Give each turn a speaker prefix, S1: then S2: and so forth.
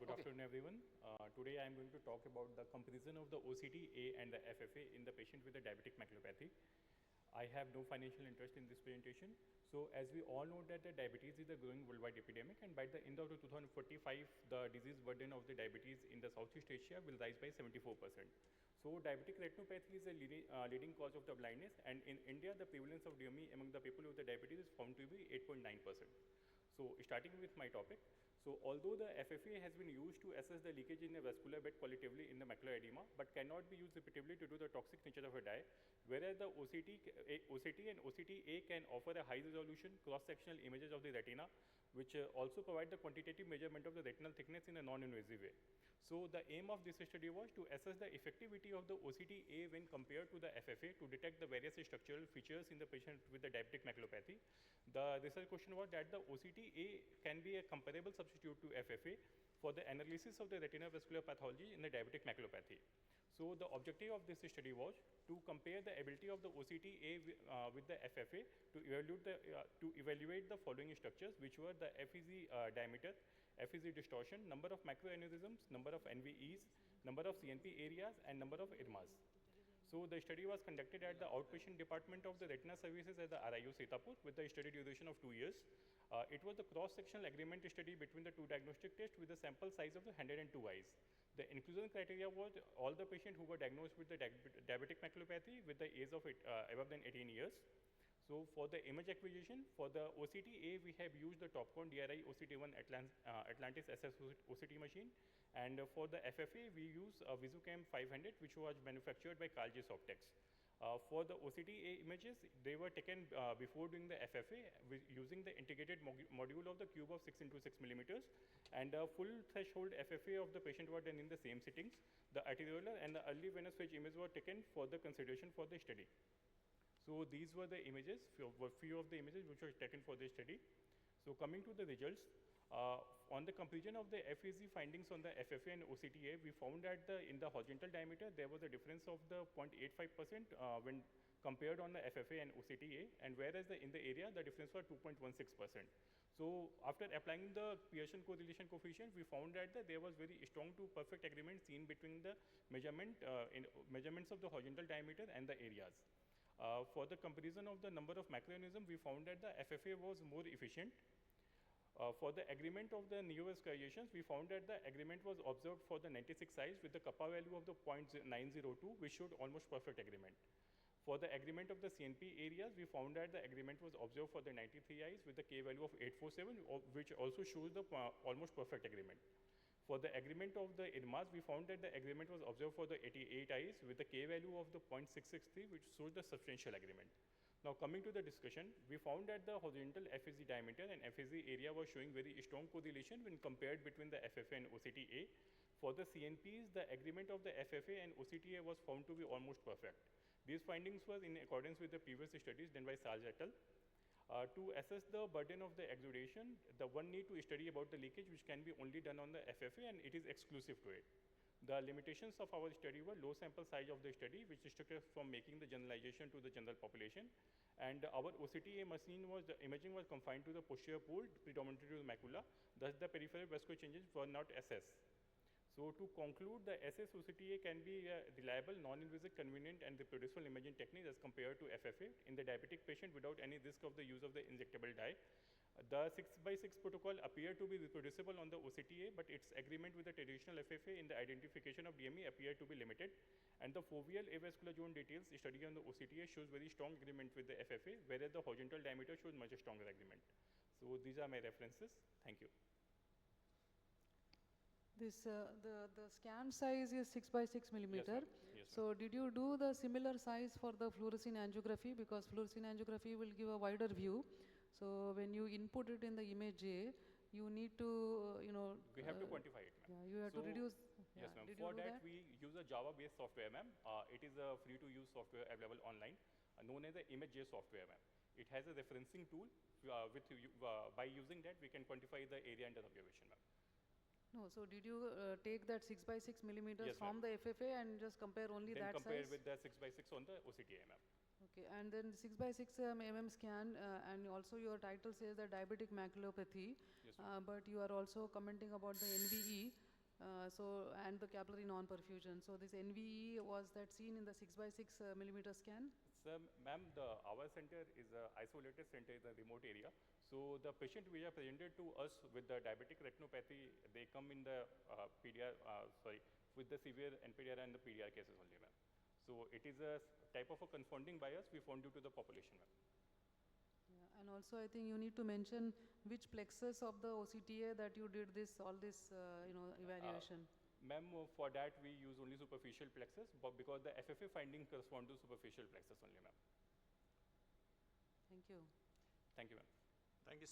S1: Good afternoon, everyone. Today I am going to talk about the comparison of the OCTA and the FFA in the patient with the diabetic maculopathy. I have no financial interest in this presentation. So as we all know that the diabetes is a growing worldwide epidemic, and by the end of 2045, the disease burden of the diabetes in the Southeast Asia will rise by 74%. So diabetic retinopathy is a leading cause of the blindness, and in India, the prevalence of DME among the people with the diabetes is found to be 8.9%. So starting with my topic, so although the FFA has been used to assess the leakage in the vascular bed qualitatively in the macular edema, but cannot be used repeatedly due to the toxic nature of a dye, whereas the OCT and OCTA can offer a high resolution cross-sectional images of the retina, which also provide the quantitative measurement of the retinal thickness in a non-invasive way. So the aim of this study was to assess the effectivity of the OCTA when compared to the FFA to detect the various structural features in the patient with the diabetic maculopathy. The research question was that the OCTA can be a comparable substitute to FFA for the analysis of the retinal vascular pathology in the diabetic maculopathy. So the objective of this study was to compare the ability of the OCTA with the FFA to evaluate the following structures, which were the FEZ diameter, FEZ distortion, number of macroaneurysms, number of NVEs, number of CNP areas, and number of IRMAs. So the study was conducted at the outpatient department of the retina services at the AIOS2025 with the study duration of 2 years. It was the cross-sectional agreement study between the two diagnostic tests with a sample size of 102 eyes. The inclusion criteria was all the patients who were diagnosed with the diabetic maculopathy with the age of above than 18 years. So for the image acquisition, for the OCTA, we have used the Topcon DRI OCT1 Atlantis SS OCT machine. And for the FFA, we use Visucam 500, which was manufactured by Carl J. Optics. For the OCTA images, they were taken before doing the FFA using the integrated module of the cube of 6 into 6 millimeters, and full threshold FFA of the patient were done in the same sittings. The arteriolar and the early venous phase images were taken for the consideration for the study. So these were the images, few of the images which were taken for the study. So coming to the results, on the comparison of the FEZ findings on the FFA and OCTA, we found that in the horizontal diameter, there was a difference of the 0.85% when compared on the FFA and OCTA, and whereas in the area, the difference was 2.16%. So after applying the Pearson correlation coefficient, we found that there was very strong to perfect agreement seen between the measurements of the horizontal diameter and the areas. For the comparison of the number of macroaneurysms, we found that the FFA was more efficient. For the agreement of the neovascularizations, we found that the agreement was observed for the 96 eyes with the kappa value of the 0.902, which showed almost perfect agreement. For the agreement of the CNP areas, we found that the agreement was observed for the 93 eyes with the K value of 847, which also shows the almost perfect agreement. For the agreement of the IRMAs, we found that the agreement was observed for the 88 eyes with the K value of the 0.663, which shows the substantial agreement. Now coming to the discussion, we found that the horizontal FEZ diameter and FEZ area was showing very strong correlation when compared between the FFA and OCTA. For the CNPs, the agreement of the FFA and OCTA was found to be almost perfect. These findings were in accordance with the previous studies done by Sarge et al. To assess the burden of the exudation, the one need to study about the leakage, which can be only done on the FFA, and it is exclusive to it. The limitations of our study were low sample size of the study, which restricted from making the generalization to the general population. And our OCTA machine the imaging was confined to the posterior pole, predominantly to the macula. Thus, the peripheral vascular changes were not assessed. So to conclude, the SS OCTA can be a reliable, non-invasive, convenient, and reproducible imaging technique as compared to FFA in the diabetic patient without any risk of the use of the injectable dye. The 6x6 protocol appeared to be reproducible on the OCTA, but its agreement with the traditional FFA in the identification of DME appeared to be limited. And the foveal avascular zone details study on the OCTA shows very strong agreement with the FFA, whereas the horizontal diameter shows much stronger agreement. So these are my references. Thank you.
S2: This the scan size is 6x6 millimeter.
S1: Yes,
S2: so did you do the similar size for the fluorescein angiography? Because fluorescein angiography will give a wider view. So when you input it in the image A, you need to,
S1: we have to quantify it, ma'am.
S2: Yeah, you have to reduce.
S1: Yes, ma'am. For that, we use a Java-based software, ma'am. It is a free-to-use software available online, known as the ImageJ software, ma'am. It has a referencing tool. By using that, we can quantify the area under observation, ma'am.
S2: No, so did you take that 6x6 millimeters from the FFA and just compare only
S1: then
S2: that
S1: compare
S2: size?
S1: with the 6x6 on the OCTA, ma'am.
S2: Okay, and then 6x6 mm scan, and also your title says that diabetic maculopathy,
S1: Yes,
S2: but you are also commenting about the NVE. And the capillary non-perfusion. So this NVE, was that seen in the 6 by 6 millimeter scan?
S1: So, ma'am, our center is an isolated center in a remote area. So the patient we have presented to us with the diabetic retinopathy, they come in the with the severe NPDR and the PDR cases only, ma'am. So it is a type of a confounding bias we found due to the population, ma'am.
S2: Yeah, and also I think you need to mention which plexus of the OCTA that you did all this evaluation.
S1: Ma'am, for that we use only superficial plexus, but because the FFA finding correspond to superficial plexus only, ma'am.
S2: Thank you.
S1: Thank you, ma'am.